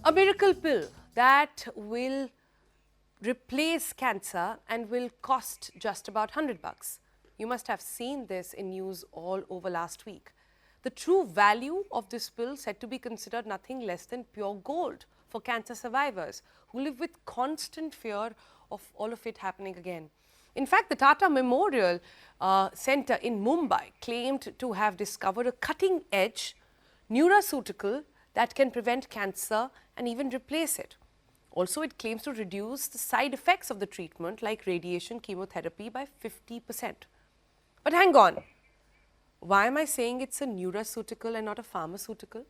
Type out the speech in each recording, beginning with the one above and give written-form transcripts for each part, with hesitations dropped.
A miracle pill that will replace cancer and will cost just about 100 bucks. You must have seen this in news all over last week. The true value of this pill said to be considered nothing less than pure gold for cancer survivors who live with constant fear of all of it happening again. In fact, the Tata Memorial Center in Mumbai claimed to have discovered a cutting edge nutraceutical that can prevent cancer and even replace it. Also, it claims to reduce the side effects of the treatment like radiation chemotherapy by 50%. But hang on, why am I saying it's a nutraceutical and not a pharmaceutical?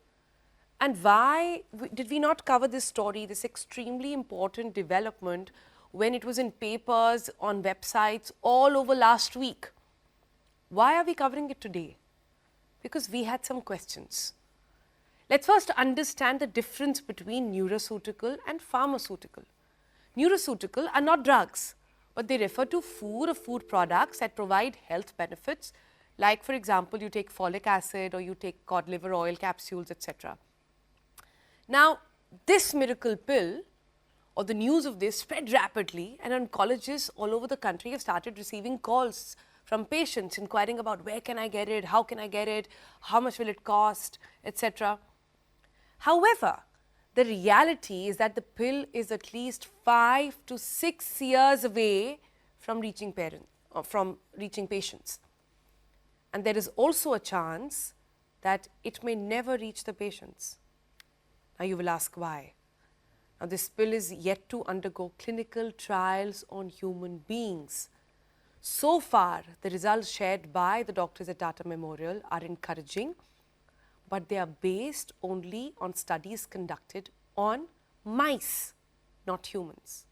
And why did we not cover this story, this extremely important development, when it was in papers, on websites all over last week? Why are we covering it today? Because we had some questions. Let's first understand the difference between nutraceutical and pharmaceutical. Nutraceutical are not drugs, but they refer to food or food products that provide health benefits, like, for example, you take folic acid or you take cod liver oil capsules, etc. Now, this miracle pill, or the news of this, spread rapidly, and oncologists all over the country have started receiving calls from patients inquiring about where can I get it, how can I get it, how much will it cost, etc. However, the reality is that the pill is at least 5 to 6 years away from reaching patients. And there is also a chance that it may never reach the patients. Now you will ask why. Now this pill is yet to undergo clinical trials on human beings. So far, the results shared by the doctors at Tata Memorial are encouraging, but they are based only on studies conducted on mice, not humans.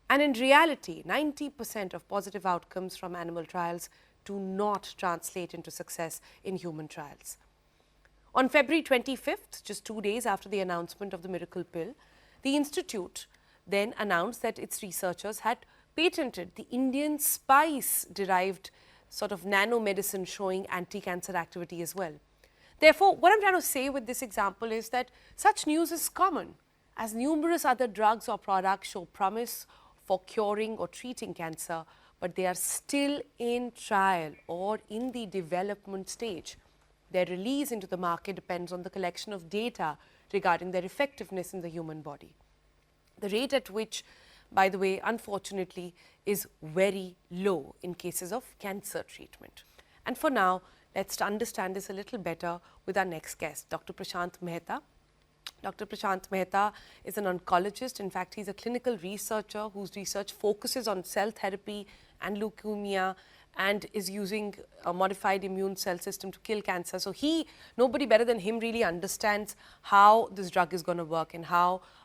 And in reality, 90% of positive outcomes from animal trials do not translate into success in human trials. On February 25th, just 2 days after the announcement of the miracle pill, the institute then announced that its researchers had patented the Indian spice-derived sort of nanomedicine showing anti-cancer activity as well. Therefore, what I'm trying to say with this example is that such news is common, as numerous other drugs or products show promise for curing or treating cancer, but they are still in trial or in the development stage. Their release into the market depends on the collection of data regarding their effectiveness in the human body. The rate at which, by the way, unfortunately, is very low in cases of cancer treatment. And for now, let's understand this a little better with our next guest, Dr. Prashant Mehta. Dr. Prashant Mehta is an oncologist. In fact, he's a clinical researcher whose research focuses on cell therapy and leukemia and is using a modified immune cell system to kill cancer. So nobody better than him really understands how this drug is going to work and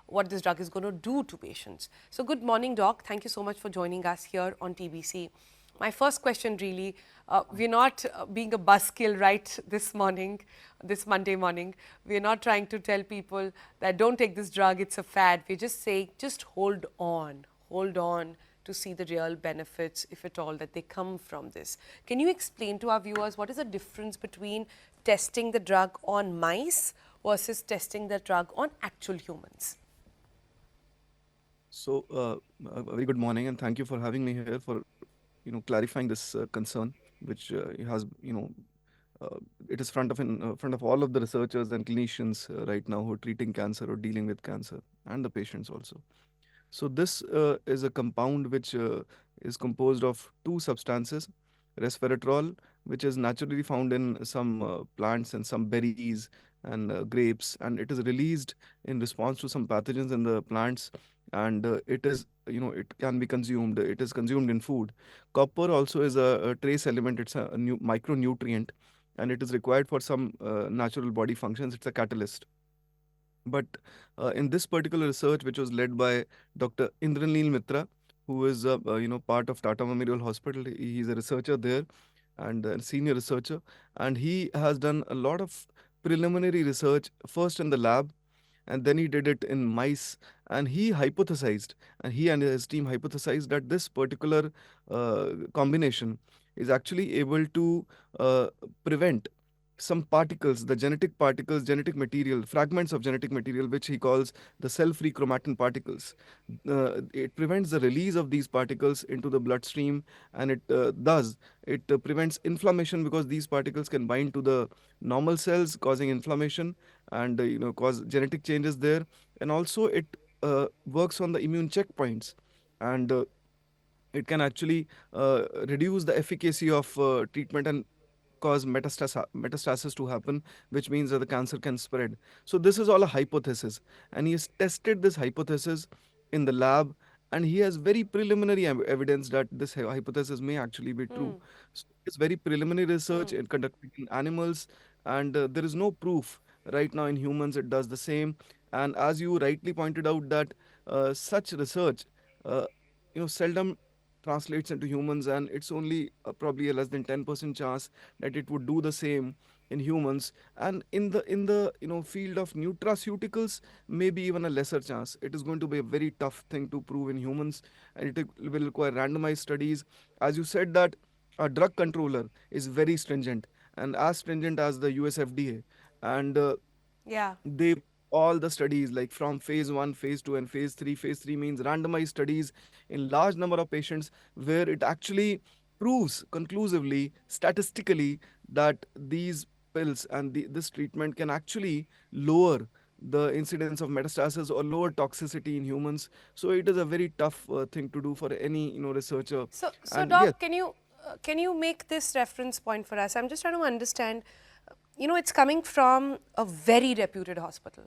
what this drug is going to do to patients. So good morning, Doc. Thank you so much for joining us here on TBC. My first question really, we're not being a buzzkill right this Monday morning. We're not trying to tell people that don't take this drug, it's a fad. We're just saying, just hold on to see the real benefits, if at all, that they come from this. Can you explain to our viewers what is the difference between testing the drug on mice versus testing the drug on actual humans? So, a very good morning, and thank you for having me here for clarifying this concern, which has it is front of all of the researchers and clinicians right now who are treating cancer or dealing with cancer, and the patients also. So this is a compound which is composed of two substances: resveratrol, which is naturally found in some plants and some berries and grapes, and it is released in response to some pathogens in the plants, and it is it can be consumed. It is consumed in food. Copper also is a trace element. It's a new micronutrient, and it is required for some natural body functions. It's a catalyst. But in this particular research, which was led by Dr. Indranil Mitra, who is part of Tata Memorial Hospital, he's a researcher there and a senior researcher, and he has done a lot of preliminary research first in the lab, and then he did it in mice, and he hypothesized, and he and his team hypothesized that this particular combination is actually able to prevent some particles, the genetic particles, genetic material, fragments of genetic material, which he calls the cell-free chromatin particles. It prevents the release of these particles into the bloodstream, and it prevents inflammation, because these particles can bind to the normal cells, causing inflammation and cause genetic changes there. And also it works on the immune checkpoints, and it can actually reduce the efficacy of treatment and cause metastasis to happen, which means that the cancer can spread. So this is all a hypothesis, and he has tested this hypothesis in the lab, and he has very preliminary evidence that this hypothesis may actually be true. So it's very preliminary research in conducted in animals, and there is no proof right now in humans it does the same. And as you rightly pointed out, that such research uh, seldom translates into humans, and it's only probably a less than 10% chance that it would do the same in humans. And in the field of nutraceuticals, maybe even a lesser chance. It is going to be a very tough thing to prove in humans, and will require randomized studies. As you said, that a drug controller is very stringent, and as stringent as the US FDA. And Yeah. they all the studies, like from phase 1, phase 2, and phase 3 means randomized studies in large number of patients, where it actually proves conclusively statistically that these pills and this treatment can actually lower the incidence of metastasis or lower toxicity in humans. So it is a very tough thing to do for any researcher. So And yes, Doc, can you make this reference point for us? I'm just trying to understand. It's coming from a very reputed hospital.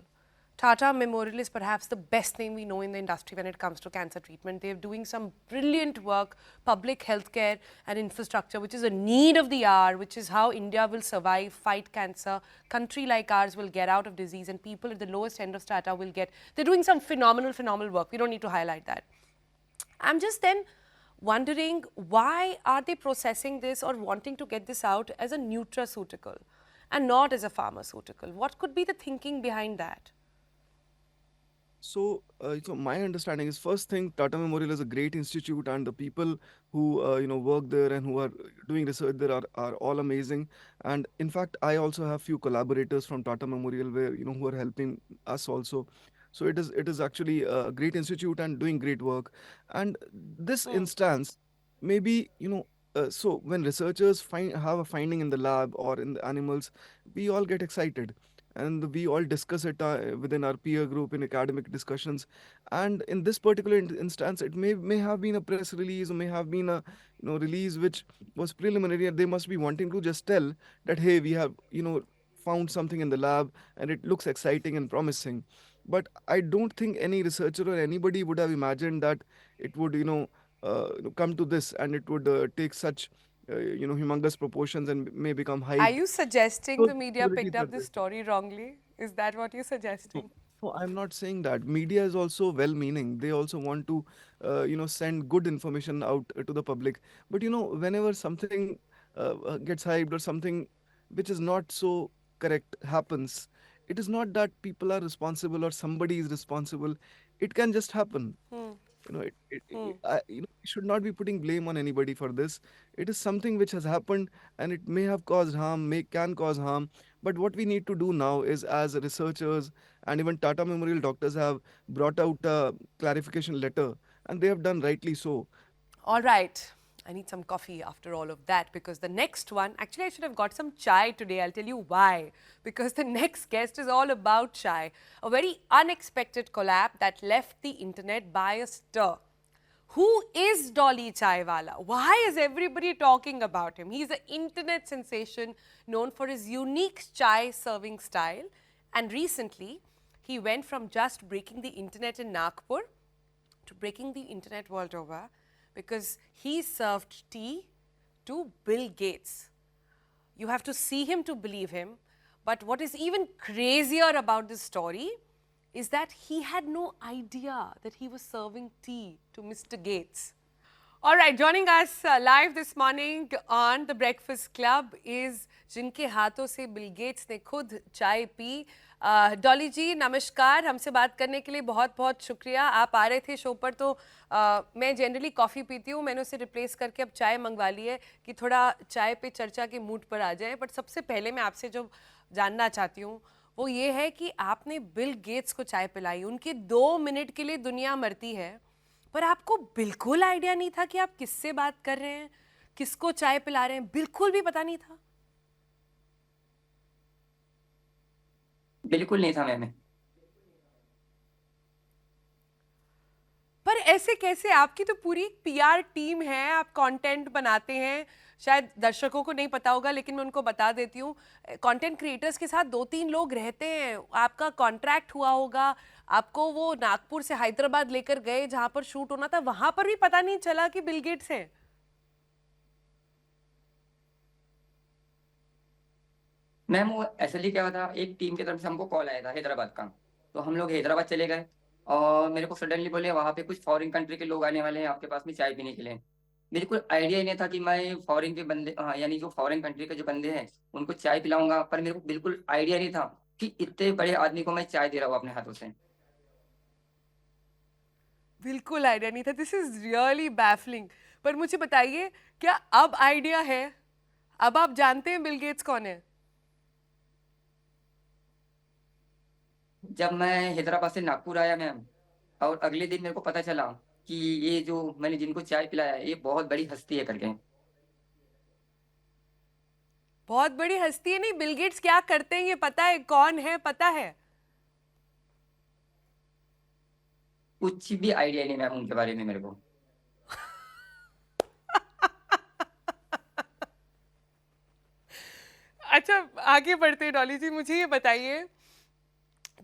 Tata Memorial is perhaps the best name we know in the industry when it comes to cancer treatment. They're doing some brilliant work, public healthcare and infrastructure, which is a need of the hour, which is how India will survive, fight cancer. Country like ours will get out of disease, and people at the lowest end of strata will get. They're doing some phenomenal work. We don't need to highlight that. I'm just then wondering, why are they processing this or wanting to get this out as a nutraceutical and not as a pharmaceutical? What could be the thinking behind that? So my understanding is, first thing, Tata Memorial is a great institute, and the people who work there and who are doing research there are all amazing. And in fact, I also have few collaborators from Tata Memorial, where who are helping us also. So it is actually a great institute and doing great work. And this instance, maybe so when researchers have a finding in the lab or in the animals, we all get excited, and we all discuss it within our peer group in academic discussions. And in this particular instance, it may have been a press release, or may have been a release which was preliminary, and they must be wanting to just tell that, hey, we have found something in the lab, and it looks exciting and promising. But I don't think any researcher or anybody would have imagined that it would come to this, and it would take such humongous proportions and may become Are hyped. you suggesting So the media possibilities picked are up this there. story wrongly? Is that what you're No, suggesting? no, I'm not saying that. Media is also well-meaning. They also want to, send good information out to the public. But whenever something gets hyped, or something which is not so correct happens, it is not that people are responsible or somebody is responsible. It can just happen. We should not be putting blame on anybody for this. It is something which has happened, and it may have caused harm, can cause harm. But what we need to do now is, as researchers, and even Tata Memorial doctors have brought out a clarification letter, and they have done rightly so. All right. I need some coffee after all of that, because the next one, actually, I should have got some chai today. I'll tell you why. Because the next guest is all about chai. A very unexpected collab that left the internet by a stir. Who is Dolly Chaiwala? Why is everybody talking about him? He's an internet sensation known for his unique chai serving style. And recently, he went from just breaking the internet in Nagpur to breaking the internet world over, because he served tea to Bill Gates. You have to see him to believe him. But what is even crazier about this story is that he had no idea that he was serving tea to Mr. Gates. All right, joining us live this morning on the Breakfast Club is जिनके हाथों से Bill Gates ने खुद चाय P, Dolly जी नमस्कार, हमसे बात करने के लिए बहुत बहुत शुक्रिया। आप आ रहे थे शो पर तो मैं जनरली कॉफ़ी पीती हूँ, मैंने उसे रिप्लेस करके अब चाय मंगवा ली है कि थोड़ा चाय पे चर्चा के मूड पर आ जाए। बट सबसे पहले मैं आपसे जो जानना चाहती हूँ वो ये है कि आपने बिल गेट्स को चाय पिलाई, उनके 2 मिनट के लिए दुनिया मरती है, पर आपको बिल्कुल आइडिया नहीं था कि आप किससे बात कर रहे हैं, किसको चाय पिला रहे हैं, बिल्कुल भी पता नहीं था? बिल्कुल नहीं था मैम। पर ऐसे कैसे? आपकी तो पूरी पीआर टीम है, आप कंटेंट बनाते हैं, शायद दर्शकों को नहीं पता होगा लेकिन मैं उनको बता देती हूँ। कंटेंट क्रिएटर्स के साथ 2-3 लोग रहते हैं, आपका कॉन्ट्रैक्ट हुआ होगा, आपको वो नागपुर से हैदराबाद लेकर गए जहां पर शूट होना था, वहां पर भी पता नहीं चला कि बिल गेट्स हैं? मैम वो एक्चुअली क्या हुआ था, एक टीम की तरफ से हमको कॉल आया था हैदराबाद का। तो हम लोग हैदराबाद चले गए और मेरे को सडनली बोले वहाँ पे कुछ फॉरेन कंट्री के लोग आने वाले हैं आपके पास में चाय पीने के लिए। बिल्कुल आइडिया ही नहीं था कि मैं फॉरेन के बंदे, हाँ, यानी जो फॉरेन कंट्री के जो बंदे हैं उनको चाय पिलाऊंगा। पर मेरे को बिल्कुल आइडिया नहीं था कि इतने बड़े आदमी को मैं चाय दे रहा हूँ अपने हाथों से। बिल्कुल आइडिया नहीं था। This is really baffling. पर मुझे बताइए, क्या अब आइडिया है? अब आप जानते हैं बिल गेट्स कौन है? जब मैं हैदराबाद से नागपुर आया मैम, और अगले दिन मेरे को पता चला कि ये जो मैंने जिनको चाय पिलाया है, ये बहुत बड़ी हस्ती है करके। बहुत बड़ी हस्ती है नहीं, बिल गेट्स क्या करते हैं ये पता है? कौन है पता है? कुछ भी आइडिया नहीं मैम उनके बारे में मेरे को। अच्छा, आगे बढ़ते हैं डॉली जी, मुझे ये बताइए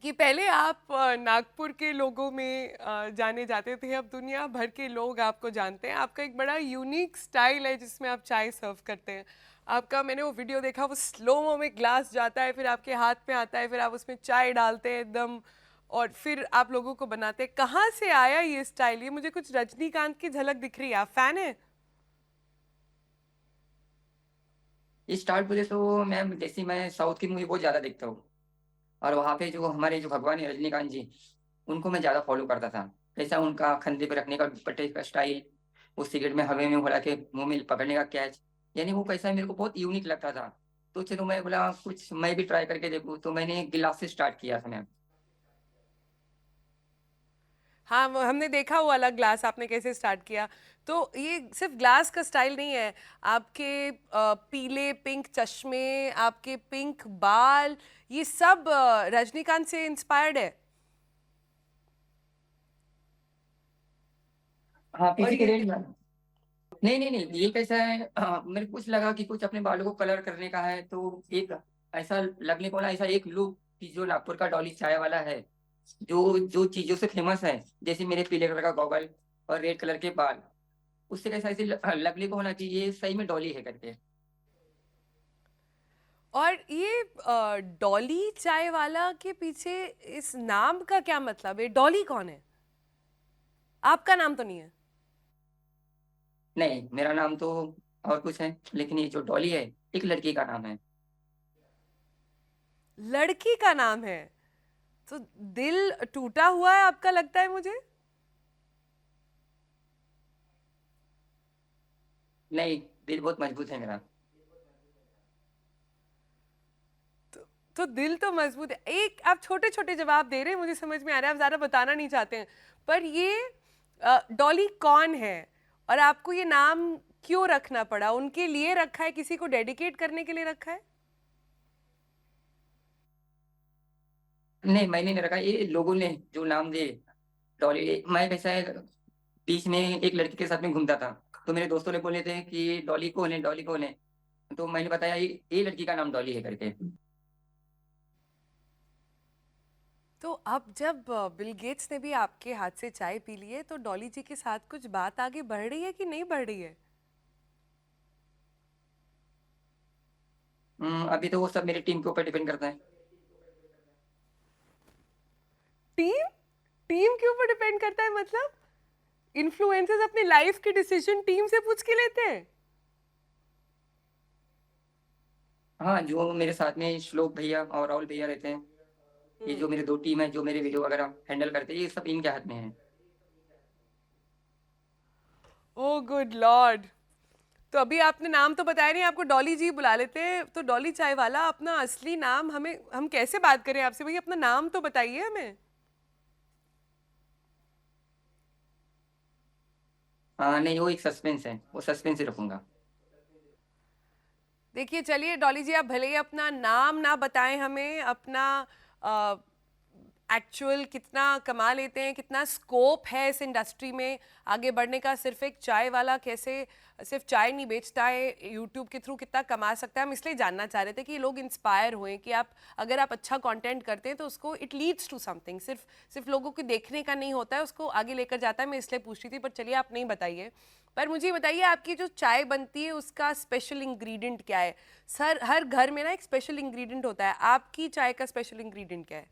कि पहले आप नागपुर के लोगों में जाने जाते थे, अब दुनिया भर के लोग आपको जानते हैं। आपका एक बड़ा यूनिक स्टाइल है जिसमें आप चाय सर्व करते हैं। आपका, मैंने वो वीडियो देखा, वो स्लोमो में ग्लास जाता है, फिर आपके हाथ में आता है, फिर आप उसमें चाय डालते हैं एकदम, और फिर आप लोगों को बनाते हैं। कहाँ से आया ये स्टाइल? ये मुझे कुछ रजनीकांत की झलक दिख रही है, आप फैन है? स्टार्ट बोले तो मैम, जैसे मैं साउथ की मूवी बहुत ज्यादा देखता हूँ, और वहाँ पे जो हमारे जो भगवान है रजनीकांत जी, उनको मैं ज्यादा फॉलो करता था। जैसा उनका कंधे पे रखने का दुपट्टे का स्टाइल, उस सिगरेट में हवा में उड़ा के मुंह में पकड़ने का कैच, यानी वो कैसा मेरे को बहुत यूनिक लगता था। तो चलो मैं बोला कुछ मैं भी ट्राई करके देखूँ, तो मैंने गिलास से स्टार्ट किया था मैम। हाँ, वो हमने देखा वो वाला ग्लास आपने कैसे स्टार्ट किया। तो ये सिर्फ ग्लास का स्टाइल नहीं है, आपके पीले पिंक चश्मे, आपके पिंक बाल, ये सब रजनीकांत से इंस्पायर्ड है। हाँ, और पीछे के ये रेड मैम। नहीं नहीं नहीं, ये कैसा है, मेरे को कुछ लगा कि कुछ अपने बालों को कलर करने का है, तो एक ऐसा लगने को ना, ऐसा एक लुक कि जो नागपुर का डॉली चाय वाला है, जो जो चीजों से फेमस है, जैसे मेरे पीले कलर का गॉगल और रेड कलर के बाल, उससे कैसा ऐसे लगने को होना कि ये सही में डॉली है करके। और ये डॉली चाय वाला के पीछे इस नाम का क्या मतलब है? डॉली कौन है? आपका नाम तो नहीं है? नहीं, मेरा नाम तो और कुछ है, लेकिन ये जो डॉली है एक लड़की का नाम है। लड़की का नाम है? तो दिल टूटा हुआ है आपका, लगता है मुझे। नहीं, दिल बहुत मजबूत है मेरा। तो दिल तो मजबूत है। एक आप छोटे छोटे जवाब दे रहे हैं, मुझे समझ में आ रहा है, आप ज्यादा बताना नहीं चाहते हैं। पर ये डॉली कौन है और आपको ये नाम क्यों रखना पड़ा? उनके लिए रखा है, किसी को डेडिकेट करने के लिए रखा है? नहीं, मैंने नहीं रखा, ये लोगों ने जो नाम दिए डॉली। मैं कैसा है, बीच में एक लड़की के साथ में घूमता था, तो मेरे दोस्तों ने बोले थे कि डॉली कौन है, डॉली कौन है। तो मैंने बताया ये लड़की का नाम डॉली है करके। तो अब जब बिल गेट्स ने भी आपके हाथ से चाय पी ली है, तो डॉली जी के साथ कुछ बात आगे बढ़ रही है कि नहीं बढ़ रही है? अभी तो वो सब मेरी टीम के ऊपर डिपेंड करता है। टीम? टीम के ऊपर डिपेंड करता है मतलब? इन्फ्लुएंसर्स अपनी लाइफ के डिसीजन टीम से पूछ के लेते हैं? हाँ, जो मेरे साथ में श्लोक भैया और राहुल भैया रहते हैं। ये जो मेरे 2 टीम है, जो मेरे वीडियो वगैरह हैंडल करते हैं, ये सब इनके हाथ में है। Oh good Lord. तो अभी आपने नाम तो बताया नहीं, आपको डॉली जी बुला लेते हैं। तो डॉली चायवाला, अपना असली नाम हम कैसे बात करें आपसे? भाई अपना नाम तो बताइए हमें। नहीं, वो एक सस्पेंस है, वो सस्पेंस ही रखूंगा। देखिए चलिए डॉली जी, आप भले ही अपना नाम ना बताएं हमें, अपना एक्चुअल कितना कमा लेते हैं, कितना स्कोप है इस इंडस्ट्री में आगे बढ़ने का, सिर्फ एक चाय वाला कैसे सिर्फ चाय नहीं बेचता है, यूट्यूब के थ्रू कितना कमा सकता है, हम इसलिए जानना चाह रहे थे कि लोग इंस्पायर हुए कि आप अगर आप अच्छा कंटेंट करते हैं तो उसको इट लीड्स टू समथिंग, सिर्फ लोगों के देखने का नहीं होता है, उसको आगे लेकर जाता है। मैं इसलिए पूछ रही थी, पर चलिए आप नहीं बताइए। पर मुझे बताइए, आपकी जो चाय बनती है उसका स्पेशल इंग्रेडिएंट क्या है? सर, हर घर में ना एक स्पेशल इंग्रेडिएंट होता है, आपकी चाय का स्पेशल इंग्रेडिएंट क्या है?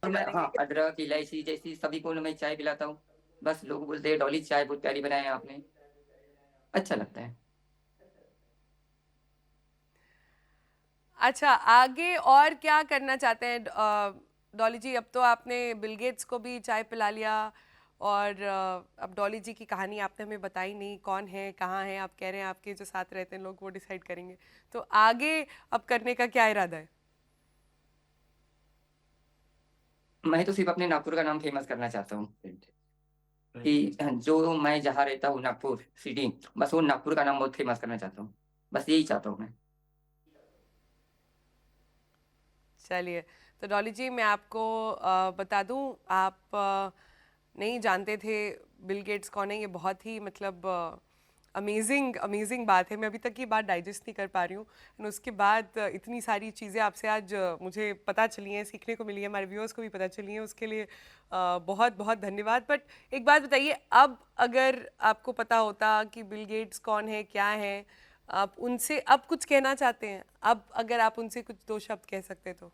हाँ, अदरक, इलायची जैसी सभी को मैं चाय पिलाता हूँ। बस लोग बोलते हैं डॉली चाय बहुत प्यारी बनाई है आपने, अच्छा लगता है। अच्छा, आगे और क्या करना चाहते हैं डॉली जी? अब तो आपने बिल गेट्स को भी चाय पिला लिया, और अब डॉली जी की कहानी आपने हमें बताई नहीं, कौन है, कहाँ है। आप कह रहे हैं आपके जो साथ रहते हैं लोग वो डिसाइड करेंगे, तो आगे अब करने का क्या इरादा है? मैं तो सिर्फ अपने नागपुर का नाम फेमस करना चाहता हूँ कि जो मैं जहाँ रहता हूँ, नागपुर सिटी, बस वो नागपुर का नाम बहुत फेमस करना चाहता हूँ। बस यही चाहता हूँ मैं। चलिए, तो डॉली जी मैं आपको बता दूं, आप नहीं जानते थे बिल गेट्स कौन है। ये बहुत ही मतलब अमेजिंग अमेजिंग बात है। मैं अभी तक ये बात डाइजेस्ट नहीं कर पा रही हूँ, और उसके बाद इतनी सारी चीज़ें आपसे आज मुझे पता चली हैं, सीखने को मिली है, हमारे व्यूअर्स को भी पता चली हैं, उसके लिए बहुत बहुत धन्यवाद। बट एक बात बताइए, अब अगर आपको पता होता कि बिल गेट्स कौन है, क्या है, आप उनसे अब कुछ कहना चाहते हैं? अब अगर आप उनसे कुछ 2 शब्द कह सकते तो?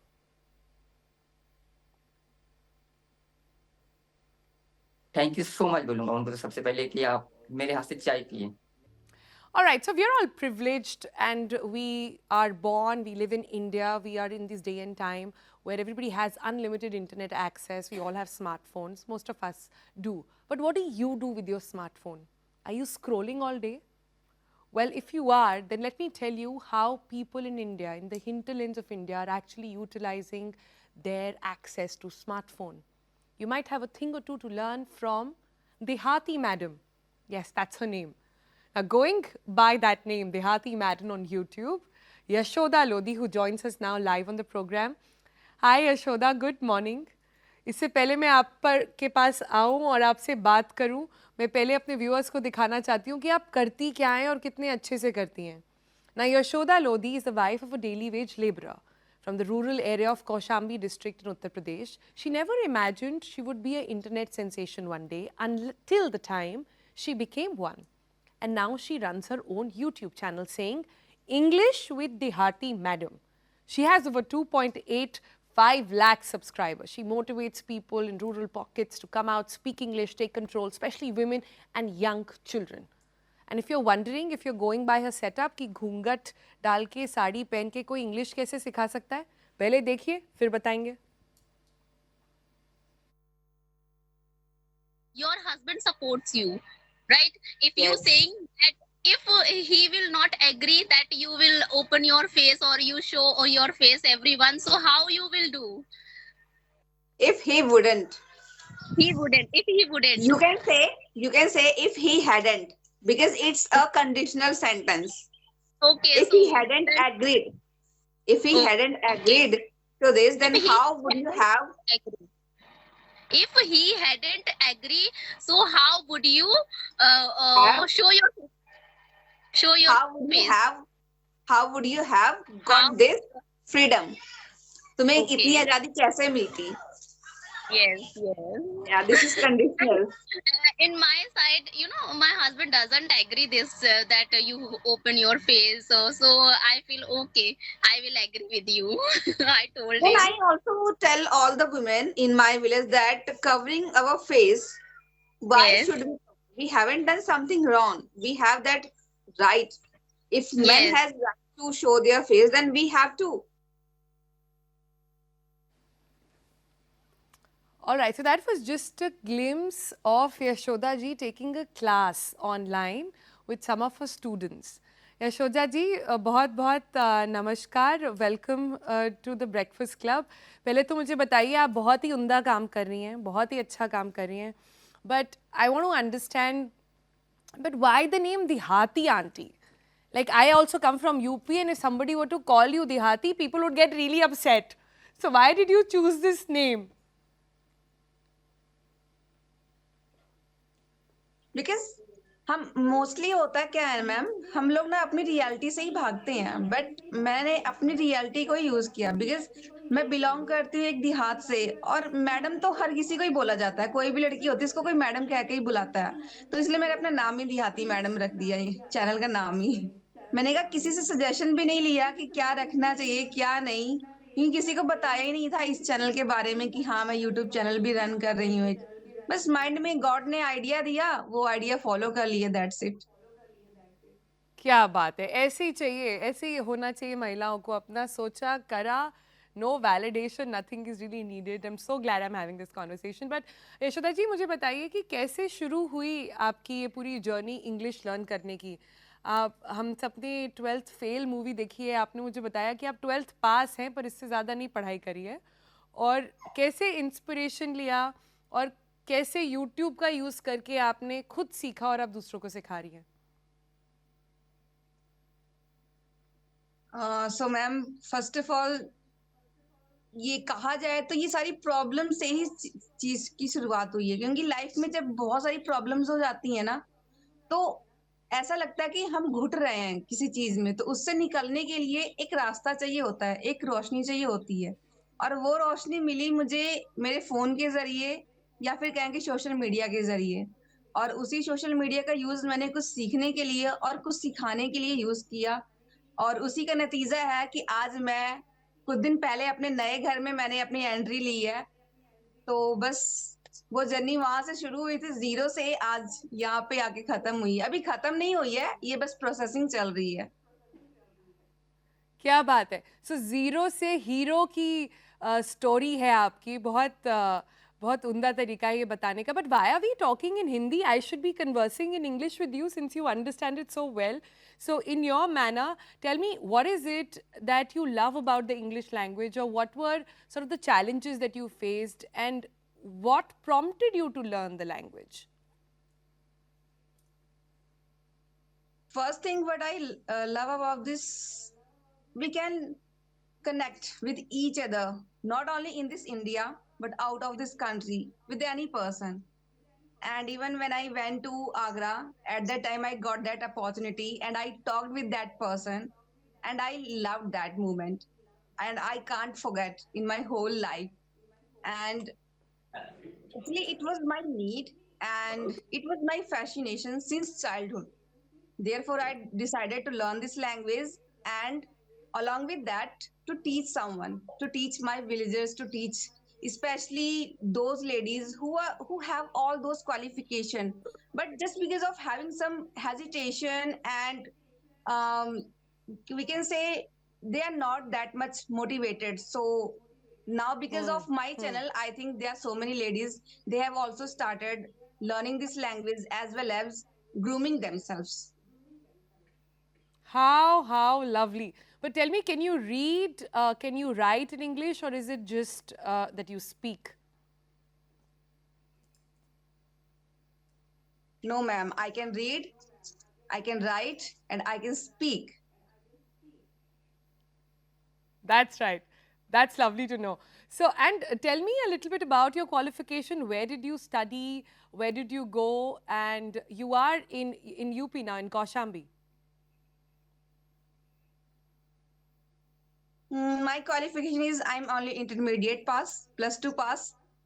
थैंक यू सो मच बोलूंगा उनको तो सबसे पहले कि आप मेरे हाथ से चाय पिए। All right, so we are all privileged and we are born, we live in India, we are in this day and time where everybody has unlimited internet access, we all have smartphones, most of us do. But what do you do with your smartphone? Are you scrolling all day? Well, if you are, then let me tell you how people in India, in the hinterlands of India, are actually utilizing their access to smartphone. You might have a thing or two to learn from Dehati Madam. Yes, that's her name. Now, going by that name, Dehati Madam on YouTube, Yashoda Lodhi, who joins us now live on the program. Hi, Yashoda. Good morning. इससे पहले मैं आप पर के पास आऊं और आपसे बात करूं, मैं पहले अपने व्यूअर्स को दिखाना चाहती हूं कि आप करती क्या हैं और कितने अच्छे से करती हैं. Now, Yashoda Lodhi is the wife of a daily wage laborer from the rural area of Kaushambi district in Uttar Pradesh. She never imagined she would be an internet sensation one day until the time she became one. And now she runs her own YouTube channel saying English with Dehati Madam. She has over 2.85 lakh subscribers. She motivates people in rural pockets to come out, speak English, take control, especially women and young children. And if you're wondering, if you're going by her setup कि घूंघट डाल के साड़ी पहन के कोई English कैसे सिखा सकता है, पहले देखिए फिर बताएंगे. Your husband supports you, right? If you Yes. saying that if he will not agree that you will open your face or you show or your face everyone, so how you will do? If he wouldn't, He wouldn't. If he wouldn't. you can say if he hadn't, because it's a conditional sentence. Okay. If so he hadn't then- agreed, if he Oh, hadn't agreed to this, then If he how would you have? agree. If he hadn't agree, so how would you Have? show your How would you face? have? How would you have got How- this freedom? तुम्हें Okay. इतनी आजादी कैसे मिलती? Yes. Yeah, this is conditional. In my side, my husband doesn't agree this that you open your face, so I feel okay, I will agree with you. I told Then him. I also tell all the women in my village that covering our face, why Yes. should we haven't done something wrong. We have that right. If men Yes. has right to show their face, then we have to. All right, so that was just a glimpse of Yashoda ji taking a class online with some of her students. Yashoda ji, बहुत बहुत नमस्कार, welcome to the breakfast club. पहले तो मुझे बताइए, आप बहुत ही उम्दा काम कर रही हैं, बहुत ही अच्छा काम कर रही हैं, but I want to understand, but why the name Dehati auntie? Like, I also come from UP, and if somebody were to call you Dehati, people would get really upset. So why did you choose this name? Because हम mostly होता क्या है ma'am, हम लोग ना अपनी reality से ही भागते हैं, बट मैंने अपनी रियलिटी को ही यूज किया बिकॉज मैं बिलोंग करती हूँ एक देहात से, और मैडम तो हर किसी को ही बोला जाता है, कोई भी लड़की होती है इसको कोई मैडम कह के ही बुलाता है, तो इसलिए मैंने अपना नाम ही देहाती मैडम रख दिया, ये चैनल का नाम ही. मैंने कहा किसी से सजेशन भी नहीं लिया कि क्या रखना चाहिए क्या नहीं, क्योंकि किसी को बताया ही नहीं था इस चैनल के बारे में कि हाँ मैं यूट्यूब चैनल भी रन कर रही हूँ एक. बस माइंड में गॉड ने आइडिया दिया, वो आइडिया फॉलो कर लिए, दैट्स इट. क्या बात है, ऐसे ही चाहिए, ऐसे ही होना चाहिए महिलाओं को. अपना सोचा करा, no validation, nothing is really needed. I am so glad I am having this conversation. But Yashoda ji, मुझे बताइए कि कैसे शुरू हुई आपकी ये पूरी जर्नी इंग्लिश लर्न करने की. आप, हम सबने 12th फेल मूवी देखी है, आपने मुझे बताया कि आप 12th पास हैं पर इससे ज़्यादा नहीं पढ़ाई करी है. और कैसे इंस्पिरेशन लिया और कैसे यूट्यूब का यूज़ करके आपने खुद सीखा और आप दूसरों को सिखा रही हैं. So ma'am, first of all ये कहा जाए तो ये सारी प्रॉब्लम से ही चीज की शुरुआत हुई है, क्योंकि लाइफ में जब बहुत सारी प्रॉब्लम्स हो जाती है ना, तो ऐसा लगता है कि हम घुट रहे हैं किसी चीज में, तो उससे निकलने के लिए एक रास्ता चाहिए होता है, एक रोशनी चाहिए होती है, और वो रोशनी मिली मुझे मेरे फोन के जरिए, या फिर कहें कि सोशल मीडिया के जरिए. और उसी सोशल मीडिया का यूज मैंने कुछ सीखने के लिए और कुछ सिखाने के लिए यूज किया, और उसी का नतीजा है कि आज मैं कुछ दिन पहले अपने नए घर में मैंने अपनी एंट्री ली है. तो बस वो जर्नी वहां से शुरू हुई थी, जीरो से आज यहाँ पे आके खत्म हुई है. अभी खत्म नहीं हुई है, ये बस प्रोसेसिंग चल रही है. क्या बात है. सो ज़ीरो से हीरो की स्टोरी है आपकी. बहुत बहुत उम्दा तरीका है ये बताने का. But why are we talking in Hindi? I should be conversing in English with you since you understand it so well. So in your manner, tell me, what is it that you love about the English language, or what were sort of the challenges that you faced, and what prompted you to learn the language? First thing what I love about this, we can connect with each other, not only in this India, but out of this country, with any person. And even when I went to Agra, at that time I got that opportunity and I talked with that person, and I loved that moment, and I can't forget in my whole life. And actually it was my need, and it was my fascination since childhood. Therefore I decided to learn this language, and along with that, to teach someone, to teach my villagers, to teach especially those ladies who have all those qualification, but just because of having some hesitation, and um, we can say they are not that much motivated. So now because of my channel, I think there are so many ladies, they have also started learning this language as well as grooming themselves. How lovely. But tell me, can you read, can you write in English, or is it just that you speak? No, ma'am. I can read, I can write, and I can speak. That's right. That's lovely to know. So, and tell me a little bit about your qualification. Where did you study? Where did you go? And you are in UP now, in Kaushambi. My qualification is I'm only intermediate pass, +2 pass.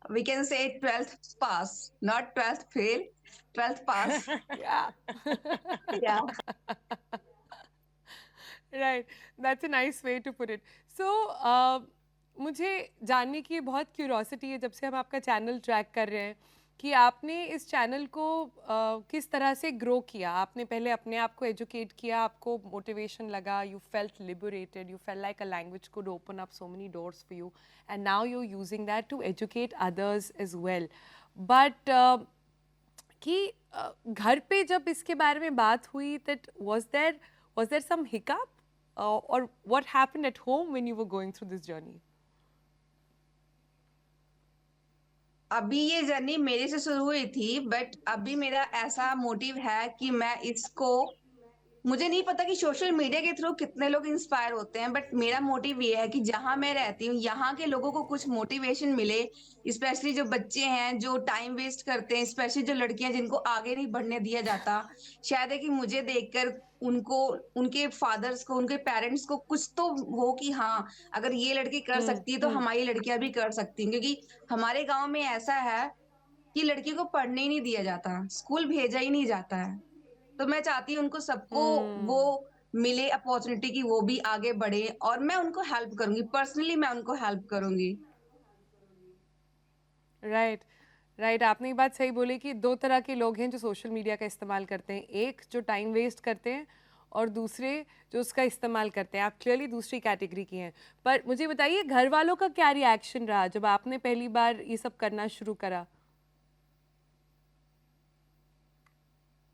We can say 12th pass, not 12th fail, 12th pass. Yeah. Yeah. Right. That's a nice way to put it. So, मुझे जानने की बहुत curiosity है जब से हम आपका channel track कर रहे हैं कि आपने इस चैनल को किस तरह से ग्रो किया. आपने पहले अपने आप को एजुकेट किया, आपको मोटिवेशन लगा, you felt liberated, you felt like a language could open up so many doors for you, and now you using that to educate others as well. But कि घर पे जब इसके बारे में बात हुई, that was there some hiccup or what happened at home when you were going through this journey? अभी ये जर्नी मेरे से शुरू हुई थी, बट अभी मेरा ऐसा मोटिव है कि मैं इसको, मुझे नहीं पता कि सोशल मीडिया के थ्रू कितने लोग इंस्पायर होते हैं, बट मेरा मोटिव ये है कि जहां मैं रहती हूँ यहाँ के लोगों को कुछ मोटिवेशन मिले, स्पेशली जो बच्चे हैं जो टाइम वेस्ट करते हैं, स्पेशली जो लड़कियां जिनको आगे नहीं बढ़ने दिया जाता. शायद है कि मुझे देखकर उनको, उनके फादर्स को, उनके पेरेंट्स को कुछ तो हो कि हाँ, अगर ये लड़की कर सकती है तो हमारी लड़कियां भी कर सकती हैं. क्योंकि हमारे गांव में ऐसा है कि लड़की को पढ़ने ही नहीं दिया जाता, स्कूल भेजा ही नहीं जाता है. तो मैं चाहती हूँ उनको सबको वो मिले अपॉर्चुनिटी कि वो भी आगे बढ़े, और मैं उनको हेल्प करूंगी, पर्सनली मैं उनको हेल्प करूंगी. Right, right. आपने ये बात सही बोली कि दो तरह के लोग हैं जो सोशल मीडिया का इस्तेमाल करते हैं. एक जो टाइम वेस्ट करते हैं और दूसरे जो उसका इस्तेमाल करते हैं. आप क्लियरली दूसरी कैटेगरी की हैं. पर मुझे बताइए, घर वालों का क्या रिएक्शन रहा जब आपने पहली बार ये सब करना शुरू करा?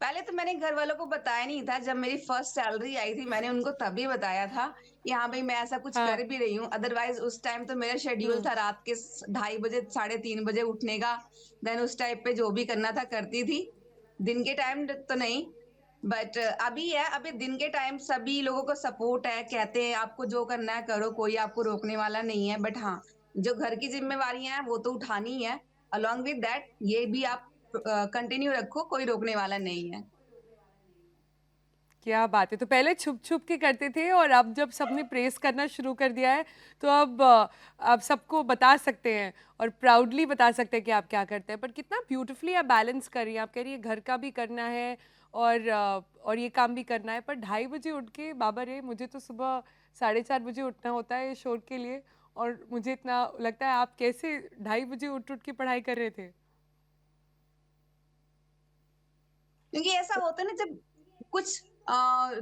पहले तो मैंने घर वालों को बताया नहीं था. जब मेरी फर्स्ट सैलरी आई थी मैंने उनको तभी बताया था कि हाँ भाई मैं ऐसा कुछ हाँ. कर भी रही हूँ. अदरवाइज उस टाइम तो मेरा शेड्यूल था रात के 2:30 बजे 3:30 बजे उठने का. देन उस टाइप पे जो भी करना था करती थी. दिन के टाइम तो नहीं, बट अभी है, अभी दिन के टाइम सभी लोगों को सपोर्ट है, कहते हैं आपको जो करना है करो, कोई आपको रोकने वाला नहीं है. बट हाँ, जो घर की जिम्मेवारियां हैं वो तो उठानी ही है. अलॉन्ग विद दैट ये भी आप कंटिन्यू रखो, कोई रोकने वाला नहीं है. क्या बात है. तो पहले छुप छुप के करते थे और अब जब सबने प्रेस करना शुरू कर दिया है तो अब आप सबको बता सकते हैं और प्राउडली बता सकते हैं कि आप क्या करते हैं. पर कितना ब्यूटीफुली आप बैलेंस कर रही हैं. आप कह रही है घर का भी करना है और ये काम भी करना है. पर 2:30 बजे उठ के, बाबा रे, मुझे तो सुबह 4:30 बजे उठना होता है शोर के लिए, और मुझे इतना लगता है आप कैसे 2:30 बजे उठ उठ के पढ़ाई कर रहे थे? क्योंकि ऐसा होता है ना, जब कुछ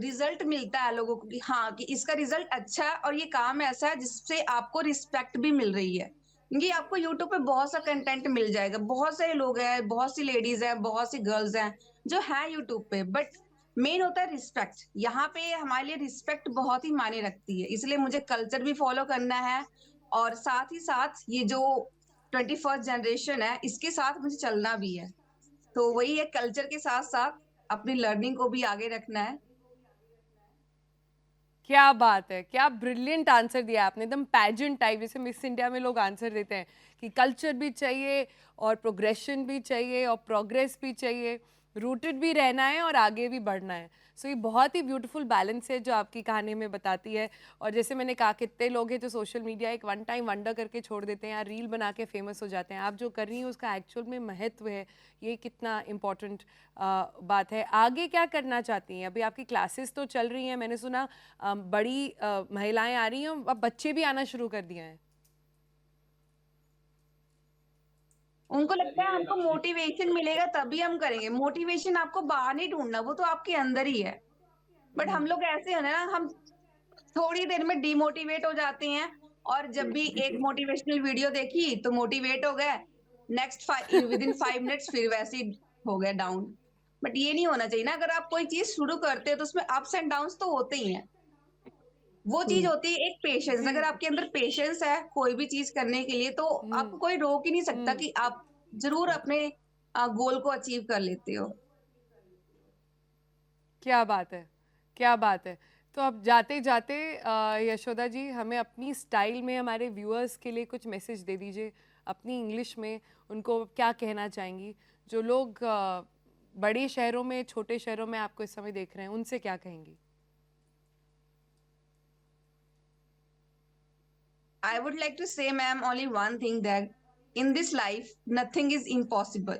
रिजल्ट मिलता है लोगों को कि हाँ कि इसका रिजल्ट अच्छा है और ये काम ऐसा है जिससे आपको रिस्पेक्ट भी मिल रही है. क्योंकि आपको यूट्यूब पे बहुत सा कंटेंट मिल जाएगा, बहुत सारे लोग हैं, बहुत सी लेडीज हैं, बहुत सी गर्ल्स हैं जो हैं यूट्यूब पे, बट मेन होता है रिस्पेक्ट. यहाँ पे हमारे लिए रिस्पेक्ट बहुत ही मायने रखती है, इसलिए मुझे कल्चर भी फॉलो करना है और साथ ही साथ ये जो 21st जनरेशन है इसके साथ मुझे चलना भी है. तो वही है, कल्चर के साथ साथ अपनी लर्निंग को भी आगे रखना है. क्या बात है. क्या ब्रिलियंट आंसर दिया आपने, एकदम पैजेंट टाइप, जैसे मिस इंडिया में लोग आंसर देते हैं कि कल्चर भी चाहिए और प्रोग्रेशन भी चाहिए और प्रोग्रेस भी चाहिए, रूटेड भी रहना है और आगे भी बढ़ना है. सो ये बहुत ही ब्यूटीफुल बैलेंस है जो आपकी कहानी में बताती है. और जैसे मैंने कहा, कितने लोग हैं जो सोशल मीडिया एक वन टाइम वंडर करके छोड़ देते हैं या रील बना के फेमस हो जाते हैं. आप जो कर रही हैं उसका एक्चुअल में महत्व है, ये कितना इम्पोर्टेंट बात है. आगे क्या करना चाहती हैं? अभी आपकी क्लासेस तो चल रही हैं, मैंने सुना बड़ी महिलाएं आ रही हैं, अब बच्चे भी आना शुरू कर दिए हैं. उनको लगता है हमको मोटिवेशन मिलेगा तभी हम करेंगे. मोटिवेशन आपको बाहर नहीं ढूंढना, वो तो आपके अंदर ही है. बट हम लोग ऐसे हैं ना, हम थोड़ी देर में डिमोटिवेट हो जाते हैं, और जब भी एक मोटिवेशनल वीडियो देखी तो मोटिवेट हो गए, नेक्स्ट विद इन 5 मिनट्स फिर वैसे ही हो गए डाउन. बट ये नहीं होना चाहिए ना. अगर आप कोई चीज शुरू करते हो तो उसमें अप्स एंड डाउन्स तो होते ही हैं. वो चीज होती है एक पेशेंस. अगर आपके अंदर पेशेंस है कोई भी चीज करने के लिए, तो आपको कोई रोक ही नहीं सकता कि आप जरूर अपने गोल को अचीव कर लेते हो. क्या बात है, क्या बात है. तो अब जाते जाते यशोदा जी, हमें अपनी स्टाइल में हमारे व्यूअर्स के लिए कुछ मैसेज दे दीजिए अपनी इंग्लिश में. उनको क्या कहना चाहेंगी जो लोग बड़े शहरों में, छोटे शहरों में आपको इस समय देख रहे हैं, उनसे क्या कहेंगी? I would like to say, ma'am, only one thing, that in this life, nothing is impossible.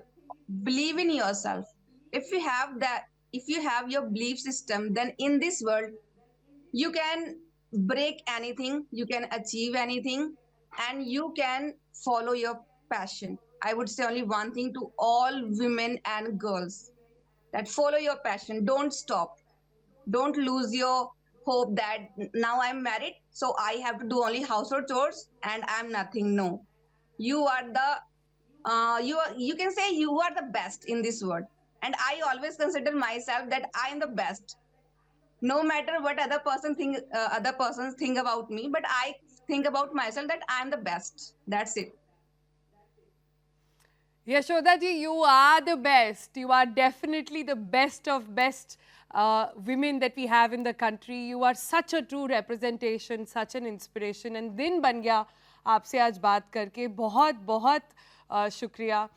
Believe in yourself. If you have that, if you have your belief system, then in this world, you can break anything, you can achieve anything, and you can follow your passion. I would say only one thing to all women and girls, that follow your passion. Don't stop. Don't lose your hope that now I'm married, so I have to do only household chores and I'm nothing. No, you are the you can say you are the best in this world, and I always consider myself that I am the best, no matter what other persons think about me, but I think about myself that I'm the best. That's it. Yashoda ji, you are the best. You are definitely the best of best women that we have in the country. You are such a true representation, such an inspiration. And दिन बन गया आपसे आज बात करके. बहुत बहुत शुक्रिया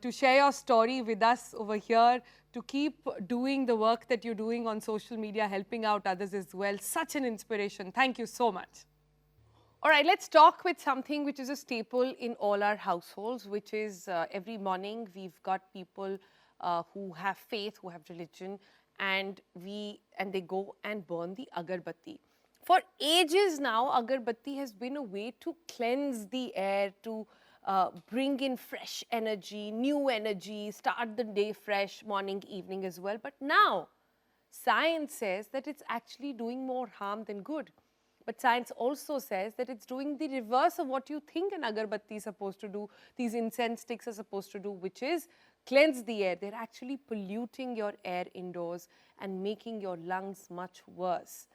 to share your story with us over here, to keep doing the work that you're doing on social media, helping out others as well. Such an inspiration. Thank you so much. All right, let's talk with something which is a staple in all our households, which is every morning we've got people who have faith, who have religion, and they go and burn the agarbatti. For ages now, agarbatti has been a way to cleanse the air, to bring in fresh energy, new energy, start the day fresh, morning, evening as well. But now, science says that it's actually doing more harm than good. But science also says that it's doing the reverse of what you think an agarbatti is supposed to do, these incense sticks are supposed to do, which is cleanse the air. They're actually polluting your air indoors and making your lungs much worse.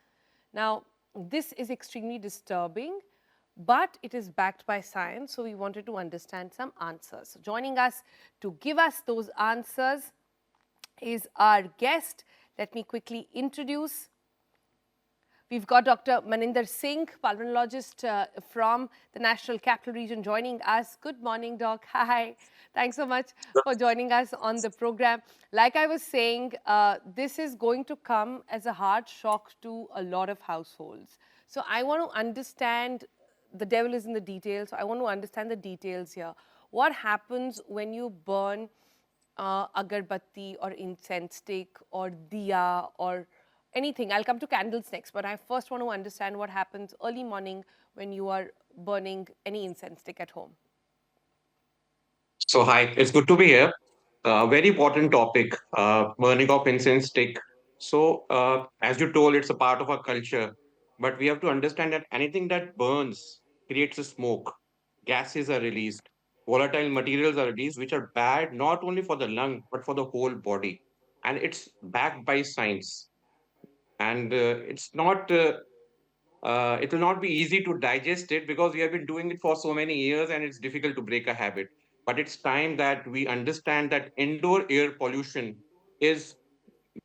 Now, this is extremely disturbing, but it is backed by science, so we wanted to understand some answers. So joining us to give us those answers is our guest. Let me quickly introduce. We've got Dr. Maninder Singh, pulmonologist from the National Capital Region, joining us. Good morning, Doc. Hi. Thanks so much for joining us on the program. Like I was saying, this is going to come as a hard shock to a lot of households. So I want to understand, the devil is in the details. So I want to understand the details here. What happens when you burn agarbatti or incense stick or diya or anything? I'll come to candles next, but I first want to understand what happens early morning when you are burning any incense stick at home. So, hi, it's good to be here. Very important topic, burning of incense stick. So, as you told, it's a part of our culture, but we have to understand that anything that burns creates a smoke. Gases are released, volatile materials are released, which are bad not only for the lung but for the whole body. And it's backed by science. And it will not be easy to digest it because we have been doing it for so many years and it's difficult to break a habit. But it's time that we understand that indoor air pollution is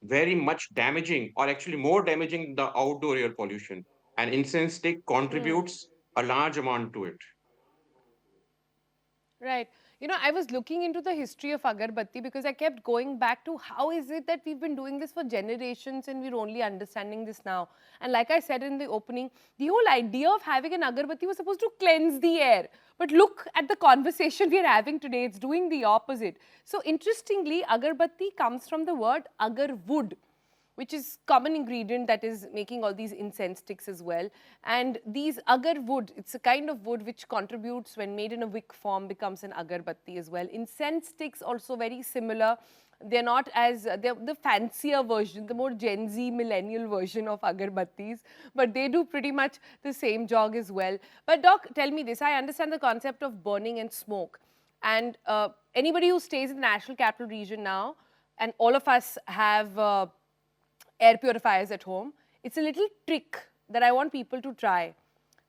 very much damaging, or actually more damaging, the outdoor air pollution. And incense stick contributes a large amount to it. Right. You know, I was looking into the history of agarbatti because I kept going back to how is it that we've been doing this for generations and we're only understanding this now. And like I said in the opening, the whole idea of having an agarbatti was supposed to cleanse the air. But look at the conversation we're having today, it's doing the opposite. So interestingly, agarbatti comes from the word agar wood, which is common ingredient that is making all these incense sticks as well. And these agar wood, it's a kind of wood which contributes, when made in a wick form, becomes an agarbatti as well. Incense sticks also very similar. They're not as, they're the fancier version, the more Gen Z millennial version of agarbattis, but they do pretty much the same job as well. But Doc, tell me this, I understand the concept of burning and smoke. And anybody who stays in the National Capital Region now, and all of us have air purifiers at home, it's a little trick that I want people to try.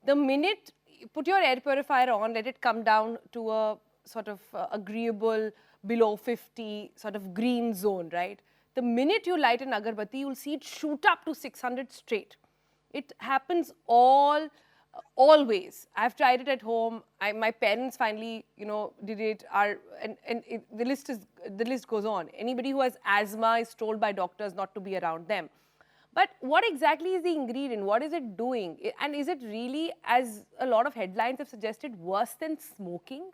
The minute you put your air purifier on, let it come down to a sort of agreeable below 50 sort of green zone, right? The minute you light an agarbatti, you'll see it shoot up to 600 straight. It happens always. I've tried it at home. My parents finally, did it. The list goes on. Anybody who has asthma is told by doctors not to be around them. But what exactly is the ingredient? What is it doing? And is it really, as a lot of headlines have suggested, worse than smoking?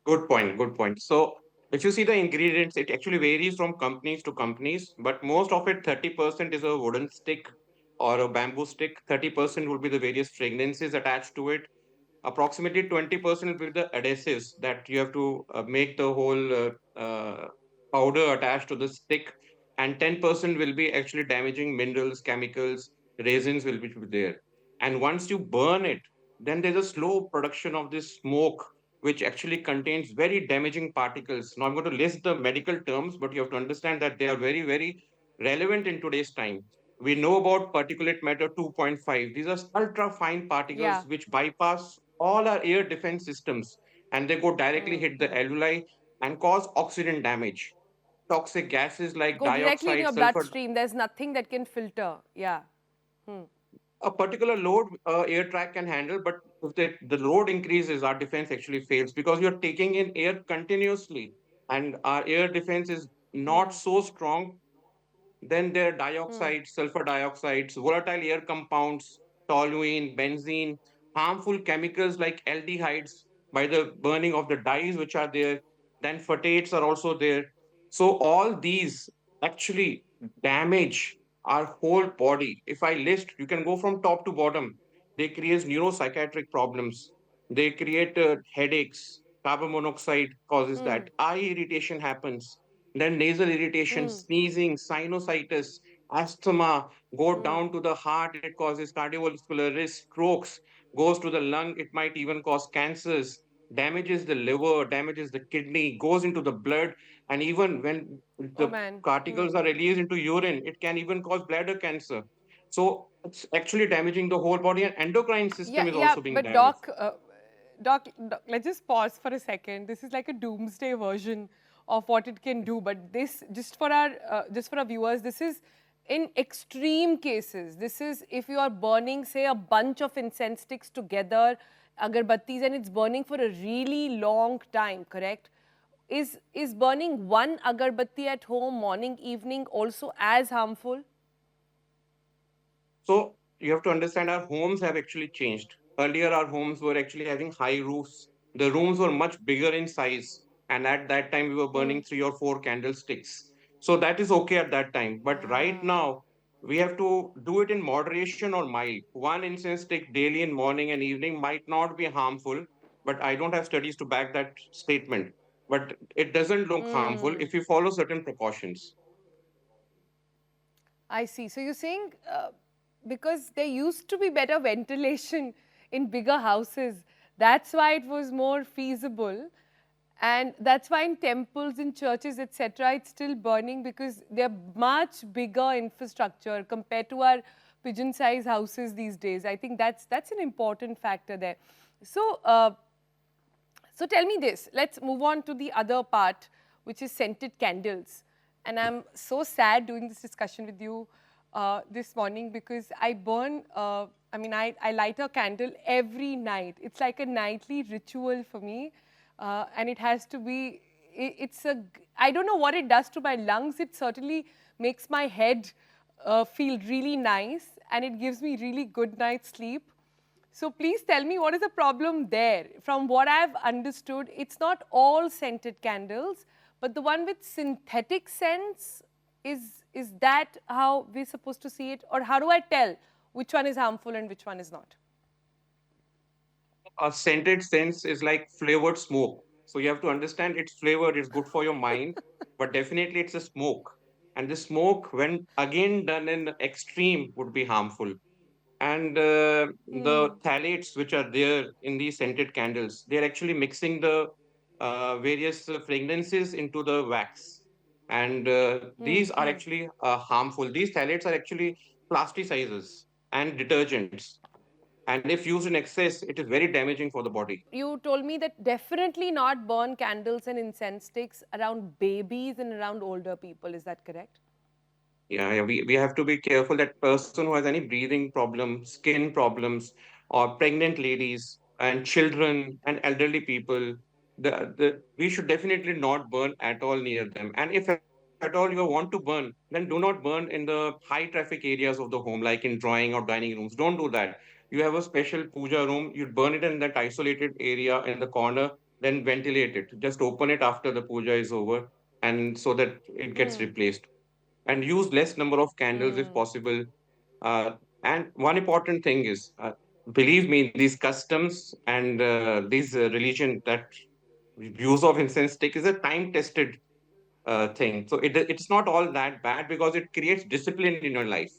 Good point, good point. So, if you see the ingredients, it actually varies from companies to companies, but most of it, 30% is a wooden stick or a bamboo stick, 30% will be the various fragrances attached to it. Approximately 20% will be the adhesives that you have to make the whole powder attached to the stick, and 10% will be actually damaging minerals, chemicals, resins will be there. And once you burn it, then there's a slow production of this smoke, which actually contains very damaging particles. Now, I'm going to list the medical terms, but you have to understand that they are very, very relevant in today's time. We know about particulate matter 2.5. These are ultra fine Yeah. particles which bypass all our air defense systems, and they go directly hit the alveoli and cause oxidant damage. Toxic gases like Go directly in dioxide, your sulfur, bloodstream. There's nothing that can filter. Yeah. Hmm. a particular load air track can handle, but if the load increases, our defense actually fails because you're taking in air continuously, and our air defense is not so strong. Then there are dioxides, sulfur dioxides, volatile air compounds, toluene, benzene, harmful chemicals like aldehydes by the burning of the dyes which are there. Then phtalates are also there. So all these actually damage our whole body. If I list, you can go from top to bottom. They create neuropsychiatric problems. They create headaches. Carbon monoxide causes that. Eye irritation happens, then nasal irritation, sneezing, sinusitis, asthma, go down to the heart, it causes cardiovascular risk, strokes, goes to the lung, it might even cause cancers, damages the liver, damages the kidney, goes into the blood, and even when Oh the man. particles are released into urine, it can even cause bladder cancer. So it's actually damaging the whole body, and endocrine system Yeah, is yeah, also being but damaged. doc, let's just pause for a second. This is like a doomsday version of what it can do. But this, just for our viewers, this is in extreme cases. This is if you are burning, say, a bunch of incense sticks together, agarbattis, and it's burning for a really long time. Correct? Is burning one agarbatti at home, morning, evening, also as harmful? So you have to understand our homes have actually changed. Earlier, our homes were actually having high roofs. The rooms were much bigger in size. And at that time, we were burning 3 or 4 candlesticks. So that is okay at that time. But right now, we have to do it in moderation or mild. One incense stick daily in morning and evening might not be harmful, but I don't have studies to back that statement. But it doesn't look harmful if you follow certain precautions. I see. So you're saying because there used to be better ventilation in bigger houses, that's why it was more feasible. And that's why in temples, in churches, etc., it's still burning because they're much bigger infrastructure compared to our pigeon-sized houses these days. I think that's an important factor there. So, so tell me this. Let's move on to the other part, which is scented candles. And I'm so sad doing this discussion with you this morning because I burn, I light a candle every night. It's like a nightly ritual for me. And it has to be, I don't know what it does to my lungs. It certainly makes my head feel really nice and it gives me really good night's sleep. So please tell me what is the problem there? From what I've understood, it's not all scented candles, but the one with synthetic scents, is that how we're supposed to see it? Or how do I tell which one is harmful and which one is not? A scented sense is like flavored smoke. So you have to understand its flavor is good for your mind, but definitely it's a smoke. And the smoke, when again done in extreme, would be harmful. And the phthalates which are there in these scented candles, they're actually mixing the various fragrances into the wax. And these are actually harmful. These phthalates are actually plasticizers and detergents. And if used in excess, it is very damaging for the body. You told me that definitely not burn candles and incense sticks around babies and around older people. Is that correct? Yeah, we have to be careful that person who has any breathing problems, skin problems, or pregnant ladies and children and elderly people, we should definitely not burn at all near them. And if at all you want to burn, then do not burn in the high traffic areas of the home, like in drawing or dining rooms. Don't do that. You have a special puja room, you burn it in that isolated area in the corner, then ventilate it. Just open it after the puja is over, and so that it gets replaced, and use less number of candles if possible. Uh, and one important thing is believe me, these customs and these religion, that use of incense stick is a time-tested thing. So it's not all that bad because it creates discipline in your life.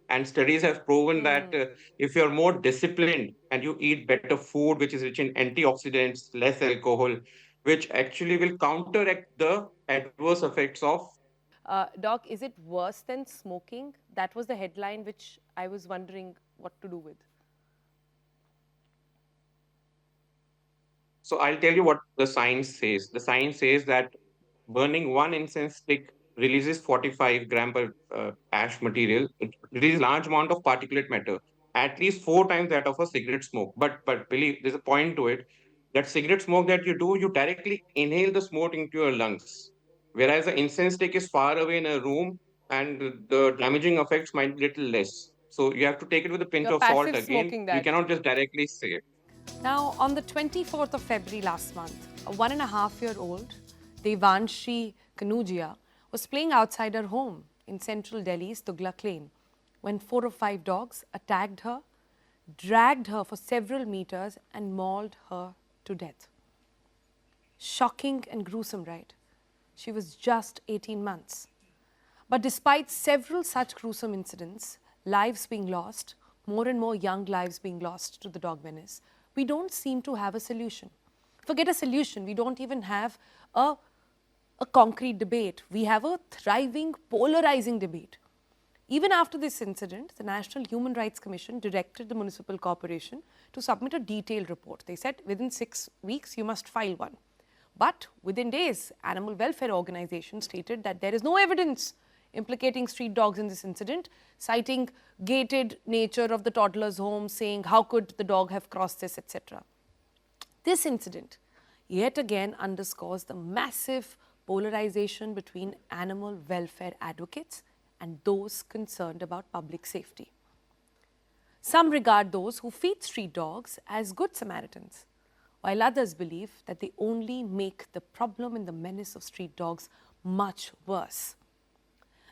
And studies have proven that if you're more disciplined and you eat better food, which is rich in antioxidants, less alcohol, which actually will counteract the adverse effects of. Doc, is it worse than smoking? That was the headline which I was wondering what to do with. So I'll tell you what the science says. The science says that burning one incense stick releases 45 gram per ash material. It releases large amount of particulate matter, at least 4 times that of a cigarette smoke. But believe there's a point to it. That cigarette smoke that you do, you directly inhale the smoke into your lungs, whereas the incense stick is far away in a room, and the damaging effects might be little less. So you have to take it with a pinch You're of salt. passive Again, smoking we that. cannot just directly say it. Now, on the 24th of February last month, a 1.5-year-old, Devanshi Kanujia, was playing outside her home in central Delhi's Tughlaq Lane when 4 or 5 dogs attacked her, dragged her for several meters and mauled her to death. Shocking and gruesome, right? She was just 18 months. But despite several such gruesome incidents, lives being lost, more and more young lives being lost to the dog menace, we don't seem to have a solution. Forget a solution, we don't even have a concrete debate. We have a thriving, polarizing debate. Even after this incident, the National Human Rights Commission directed the municipal corporation to submit a detailed report. They said within 6 weeks you must file one. But within days, animal welfare organizations stated that there is no evidence implicating street dogs in this incident, citing gated nature of the toddler's home, saying how could the dog have crossed this, etc. This incident yet again underscores the massive polarization between animal welfare advocates and those concerned about public safety. Some regard those who feed street dogs as good Samaritans, while others believe that they only make the problem and the menace of street dogs much worse.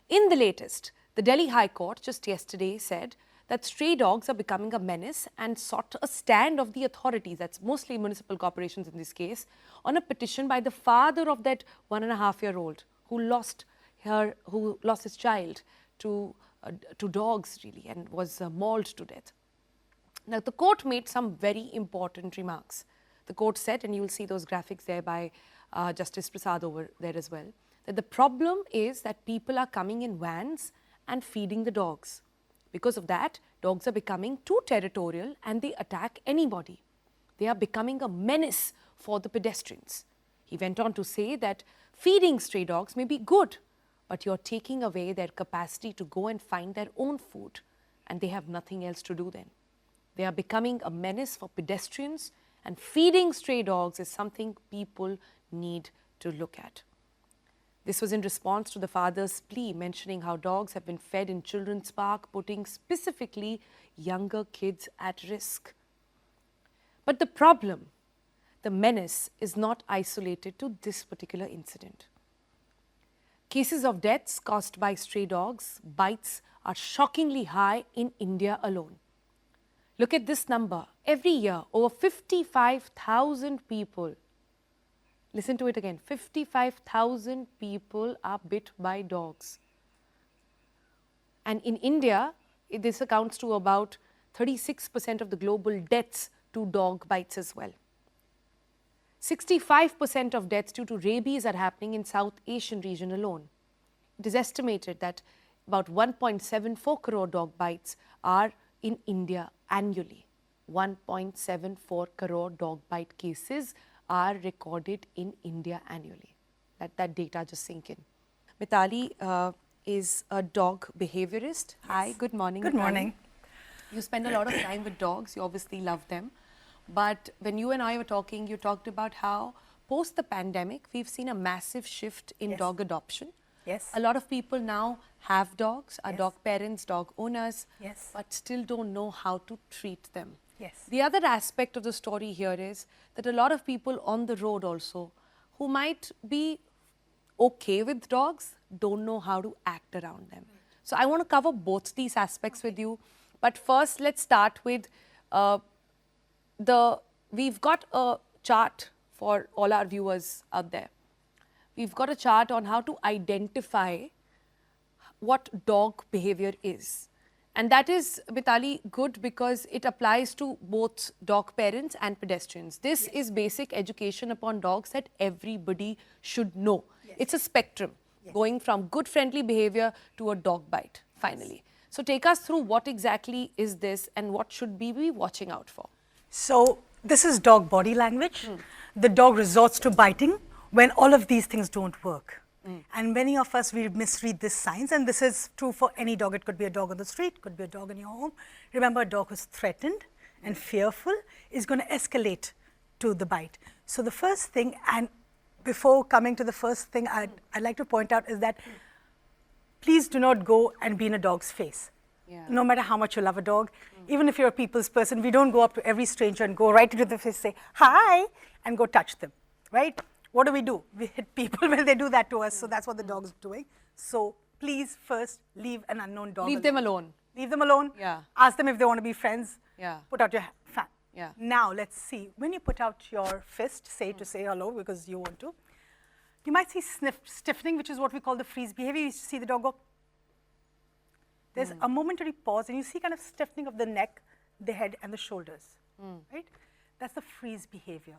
In the latest, the Delhi High Court just yesterday said that stray dogs are becoming a menace and sought a stand of the authorities, that's mostly municipal corporations in this case, on a petition by the father of that 1.5-year-old who lost his child to dogs really and was mauled to death. Now, the court made some very important remarks. The court said, and you will see those graphics there by Justice Prasad over there as well, that the problem is that people are coming in vans and feeding the dogs. Because of that, dogs are becoming too territorial and they attack anybody. They are becoming a menace for the pedestrians. He went on to say that feeding stray dogs may be good, but you're taking away their capacity to go and find their own food, and they have nothing else to do then. They are becoming a menace for pedestrians, and feeding stray dogs is something people need to look at. This was in response to the father's plea mentioning how dogs have been fed in children's park, putting specifically younger kids at risk. But the problem, the menace, is not isolated to this particular incident. Cases of deaths caused by stray dogs bites are shockingly high in India alone. Look at this number. Every year, over 55,000 people, listen to it again, 55,000 people are bit by dogs. And in India, this accounts to about 36% of the global deaths to dog bites as well. 65% of deaths due to rabies are happening in South Asian region alone. It is estimated that about 1.74 crore dog bites are in India annually. 1.74 crore dog bite cases are recorded in India annually. Let that data just sink in. Mitali is a dog behaviorist. Yes. Hi, good morning. Good Mitali. morning. You spend a lot of time with dogs. You obviously love them. But when you and I were talking, you talked about how post the pandemic, we've seen a massive shift in dog adoption. Yes. A lot of people now have dogs, are Yes. dog parents, dog owners, Yes. but still don't know how to treat them. Yes. The other aspect of the story here is that a lot of people on the road also who might be okay with dogs don't know how to act around them. So I want to cover both these aspects with you. But first, let's start with we've got a chart for all our viewers out there. We've got a chart on how to identify what dog behavior is. And that is, Mitali, good because it applies to both dog parents and pedestrians. This is basic education upon dogs that everybody should know. It's a spectrum going from good friendly behavior to a dog bite, finally. So take us through what exactly is this and what should we be watching out for? So this is dog body language. The dog resorts to biting when all of these things don't work. And many of us, we misread this signs, and this is true for any dog. It could be a dog on the street, could be a dog in your home. Remember, a dog who's threatened and fearful is going to escalate to the bite. So the first thing, and before coming to the first thing I'd like to point out is that please do not go and be in a dog's face. No matter how much you love a dog, even if you're a people's person, we don't go up to every stranger and go right into the face, say, hi, and go touch them, right? What do? We hit people when they do that to us, so that's what the dog's doing. So please first leave an unknown dog Leave them alone. Leave them alone. Yeah. Ask them if they want to be friends. Yeah. Put out your fan. Yeah. Now let's see. When you put out your fist, say to say hello because you want to, you might see stiffening, which is what we call the freeze behavior. You see the dog go. There's a momentary pause, and you see kind of stiffening of the neck, the head, and the shoulders. Right? That's the freeze behavior.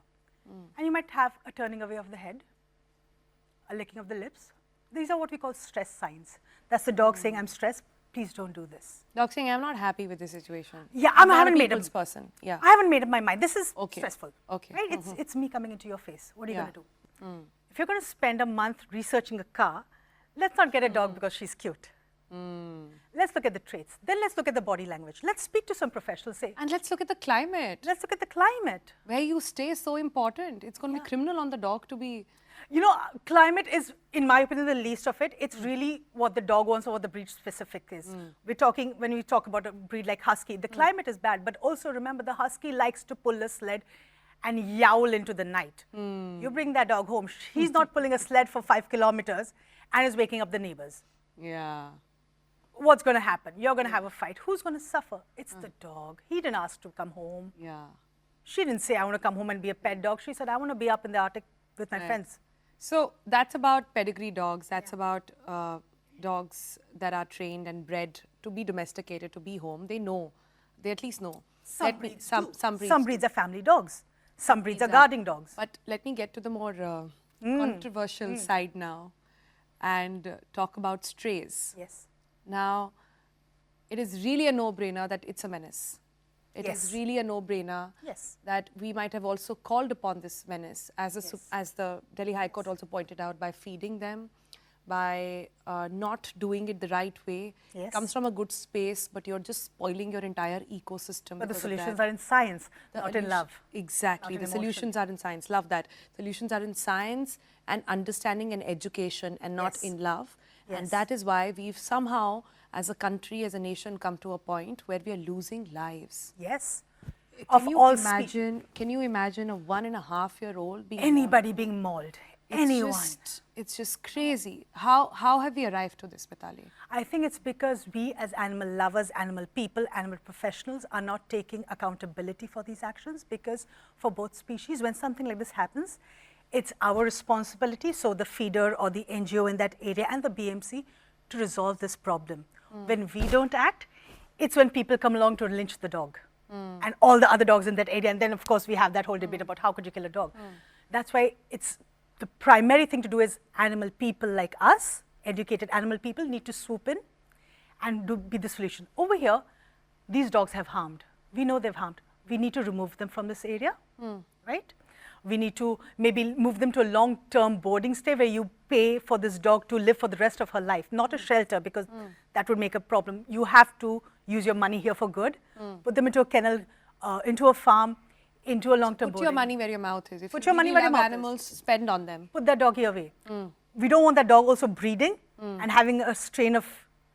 And you might have a turning away of the head, a licking of the lips. These are what we call stress signs. That's the dog saying, I'm stressed, please don't do this. Dog saying, I'm not happy with this situation. Yeah, I'm I not haven't a made people's up. person. Yeah. I haven't made up my mind. This is stressful. Okay. Right? It's me coming into your face. What are you Yeah. going to do? If you're going to spend a month researching a car, let's not get a dog because she's cute. Let's look at the traits. Then let's look at the body language. Let's speak to some professionals. Say, And let's look at the climate. let's look at the climate. Where you stay is so important. It's going to be criminal on the dog to be... You know, climate is, in my opinion, the least of it. It's really what the dog wants or what the breed specific is. We're talking, when we talk about a breed like Husky, the climate is bad, but also remember the Husky likes to pull a sled and yowl into the night. You bring that dog home, he's not pulling a sled for 5 kilometers and is waking up the neighbors. Yeah. What's going to happen? You're going to have a fight. Who's going to suffer? It's the dog. He didn't ask to come home. Yeah. She didn't say, I want to come home and be a pet dog. She said, I want to be up in the Arctic with my friends. So that's about pedigree dogs. That's about dogs that are trained and bred to be domesticated, to be home. They know. They at least know. Some breeds some breeds. Some breeds are family dogs. Some breeds are guarding dogs. But let me get to the more controversial side now and talk about strays. Yes. Now, it is really a no-brainer that it's a menace. It is Yes. really a no-brainer Yes. that we might have also called upon this menace as the Delhi High Court also pointed out, by feeding them, by not doing it the right way. Yes. It comes from a good space, but you're just spoiling your entire ecosystem. But the because of solutions that. are in science, The not in love. Exactly. not The in emotion. solutions are in science. Love that. Solutions are in science and understanding and education and not Yes. in love. And Yes. that is why we've somehow, as a country, as a nation, come to a point where we are losing lives. Yes. Can you imagine a 1.5-year-old being Anybody being mauled. Anyone. It's just crazy. How have we arrived to this, Mitali? I think it's because we as animal lovers, animal people, animal professionals are not taking accountability for these actions, because for both species, when something like this happens, it's our responsibility, so the feeder or the NGO in that area and the BMC, to resolve this problem. When we don't act, it's when people come along to lynch the dog and all the other dogs in that area. And then, of course, we have that whole debate about how could you kill a dog. That's why it's the primary thing to do is animal people like us, educated animal people, need to swoop in and be the solution. Over here, these dogs have harmed. We know they've harmed. We need to remove them from this area, right? We need to maybe move them to a long-term boarding stay where you pay for this dog to live for the rest of her life, not a shelter, because that would make a problem. You have to use your money here for good. Put them into a kennel, into a farm, into a long-term boarding. Put your money where your mouth is. If Put you your money really where your love mouth is. animals, spend on them. Put that doggy away. We don't want that dog also breeding and having a strain of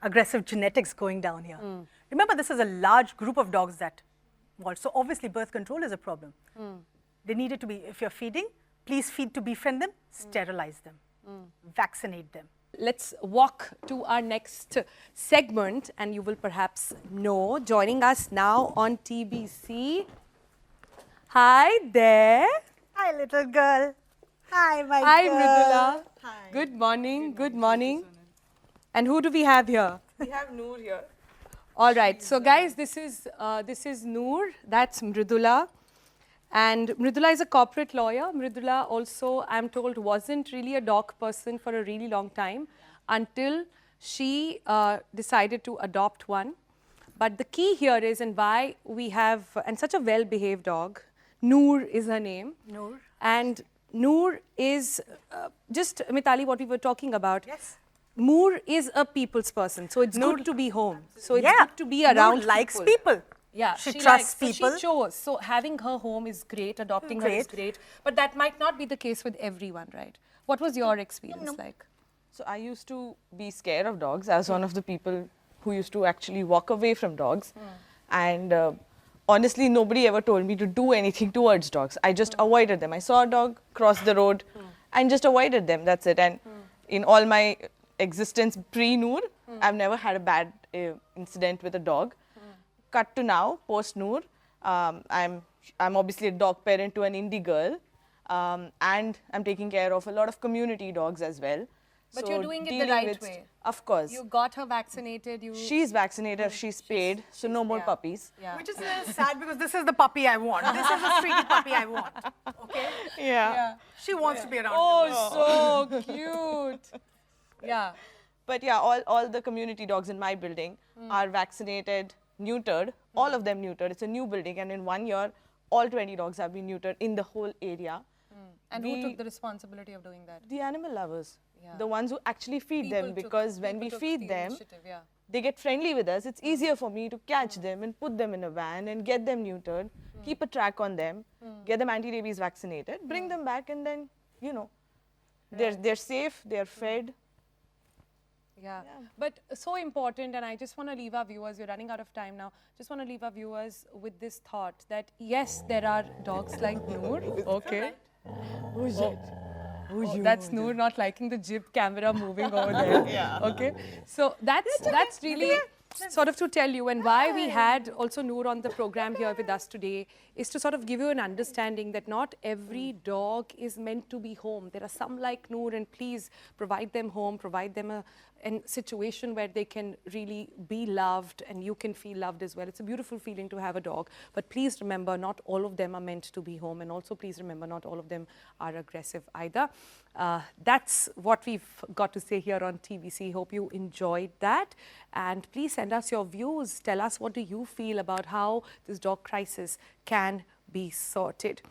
aggressive genetics going down here. Remember, this is a large group of dogs that want. So obviously birth control is a problem. They need it to be, if you're feeding, please feed to befriend them, sterilize them, vaccinate them. Let's walk to our next segment, and you will perhaps know, joining us now on TBC, Hi there. Hi, little girl. Hi, my Hi, girl. Mridula. Hi. Good morning. Good morning. And who do we have here? We have Noor here. All right. So, guys, this is Noor. That's Mridula. And Mridula is a corporate lawyer. Mridula also, I'm told, wasn't really a dog person for a really long time until she decided to adopt one. But the key here is, and why we have, and such a well-behaved dog, Noor is her name. Noor. And Noor is just, Mitali, what we were talking about. Yes. Noor is a people's person, so it's good to be home. So it's Yeah. good to be around Noor likes people. Yeah, She likes, trusts so people. she chose. So having her home is great, adopting her is great. But that might not be the case with everyone, right? What was your experience like? So I used to be scared of dogs as one of the people who used to actually walk away from dogs. And honestly, nobody ever told me to do anything towards dogs. I just avoided them. I saw a dog cross the road and just avoided them. That's it. And in all my existence pre-Noor, I've never had a bad incident with a dog. Cut to now, post-Noor, I'm obviously a dog parent to an indie girl, and I'm taking care of a lot of community dogs as well. But So you're doing it the dealing right with- way. Of course. You got her vaccinated. She's vaccinated, she's paid, so no more puppies. Yeah. Which is a little sad because this is the puppy I want. This is the streety puppy I want. Okay? Yeah. She wants to be around Oh, people. so cute. Yeah. But yeah, all the community dogs in my building are vaccinated, neutered, all of them neutered. It's a new building, and in 1 year, all 20 dogs have been neutered in the whole area. And who took the responsibility of doing that? The animal lovers, Yeah. the ones who actually feed them, because when we feed the them, initiative, yeah. they get friendly with us. It's easier for me to catch them and put them in a van and get them neutered, keep a track on them, get them anti-rabies vaccinated, bring them back, and then, you know, they're safe, they're fed. Yeah. But so important, and I just want to leave our viewers, we're running out of time now, just want to leave our viewers with this thought that yes, there are dogs like Noor. Okay. Who's it? Oh, that's Noor not liking the jib camera moving over there. Okay. So that's really sort of to tell you, and why we had also Noor on the program here with us today is to sort of give you an understanding that not every dog is meant to be home. There are some like Noor, and please provide them home, provide them a situation where they can really be loved and you can feel loved as well. It's a beautiful feeling to have a dog, but please remember not all of them are meant to be home, and also please remember not all of them are aggressive either. That's what we've got to say here on TVC. Hope you enjoyed that, and please send us your views. Tell us, what do you feel about how this dog crisis can be sorted.